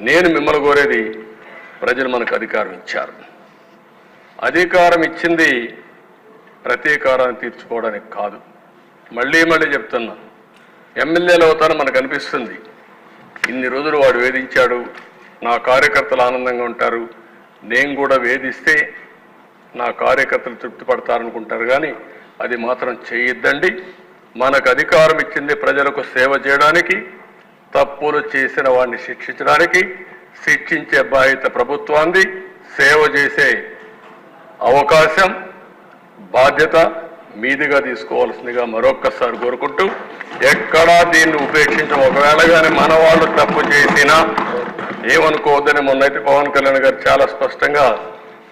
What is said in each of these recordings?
నేను మిమ్మల్ని కోరేది, ప్రజలు మనకు అధికారం ఇచ్చారు. అధికారం ఇచ్చింది ప్రతీకారాన్ని తీర్చుకోవడానికి కాదు. మళ్ళీ చెప్తున్నా, ఎమ్మెల్యేలు అవుతారని మనకు అనిపిస్తుంది. ఇన్ని రోజులు వాడు వేధించాడు, నా కార్యకర్తలు ఆనందంగా ఉంటారు, నేను కూడా వేధిస్తే నా కార్యకర్తలు తృప్తి పడతారనుకుంటారు. కానీ అది మాత్రం చేయొద్దండి. మనకు అధికారం ఇచ్చింది ప్రజలకు సేవ చేయడానికి, తప్పులు చేసిన వాడిని శిక్షించడానికి. శిక్షించే బాధ్యత ప్రభుత్వాన్ని, సేవ చేసే అవకాశం బాధ్యత మీదిగా తీసుకోవాల్సిందిగా మరొక్కసారి కోరుకుంటూ, ఎక్కడా దీన్ని ఉపేక్షించం. ఒకవేళ కానీ మన వాళ్ళు తప్పు చేసినా ఏమనుకోవద్దని మొన్నైతే పవన్ కళ్యాణ్ గారు చాలా స్పష్టంగా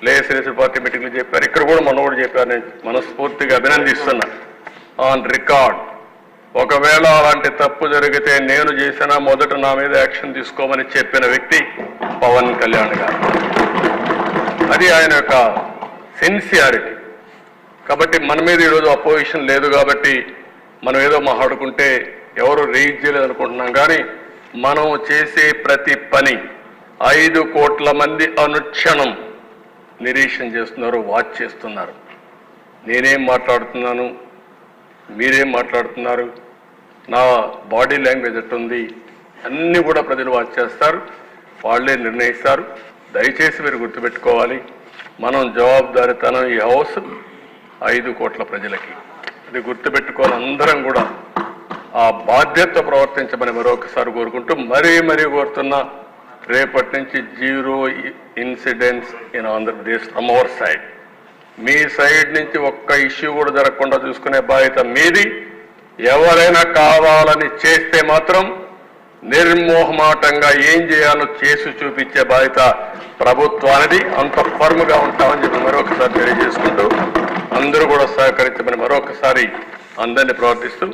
లేసలేసి పార్టీ మీటింగ్లు చెప్పారు. ఇక్కడ కూడా మొన్న కూడా చెప్పారు. నేను మనస్ఫూర్తిగా అభినందిస్తున్నా. ఆన్ రికార్డ్, ఒకవేళ అలాంటి తప్పు జరిగితే నేను చేసినా మొదట నా మీద యాక్షన్ తీసుకోమని చెప్పిన వ్యక్తి పవన్ కళ్యాణ్ గారు. అది ఆయన యొక్క సిన్సియారిటీ. కాబట్టి మన మీద ఈరోజు అపోజిషన్ లేదు కాబట్టి మనం ఏదో మాట్లాడుకుంటే ఎవరు రీచ్ చేయలేదు అనుకుంటున్నాం. కానీ మనం చేసే ప్రతి పని 5 కోట్ల మంది అనుక్షణం నిరీక్షణ చేస్తున్నారు, వాచ్ చేస్తున్నారు. నేనేం మాట్లాడుతున్నాను, మీరేం మాట్లాడుతున్నారు, నా బాడీ లాంగ్వేజ్ ఎట్టుంది, అన్నీ కూడా ప్రజలు వాచ్ చేస్తారు, వాళ్ళే నిర్ణయిస్తారు. దయచేసి మీరు గుర్తుపెట్టుకోవాలి, మనం జవాబుదారీతనం ఈ హౌస్ 5 కోట్ల ప్రజలకి. ఇది గుర్తుపెట్టుకోవాలి. అందరం కూడా ఆ బాధ్యత ప్రవర్తించమని మరొకసారి కోరుకుంటూ మరీ కోరుతున్నా, రేపటి నుంచి 0 incidents in Andhra Pradesh from our side. Me side నుంచి ఒక్క ఇష్యూ కూడా జరగకుండా చూసుకునే బాధ్యత మీది. ఎవరైనా కావాలని చేస్తే మాత్రం నిర్మోహమాటంగా ఏం చేయాలో చేసి చూపించే బాధ్యత ప్రభుత్వానికి. అంత ఫర్మ్గా ఉంటామని చెప్పి మరొకసారి తెలియజేసుకుంటూ, అందరూ కూడా సహకరించమని మరొకసారి అందరినీ ప్రార్థిస్తూ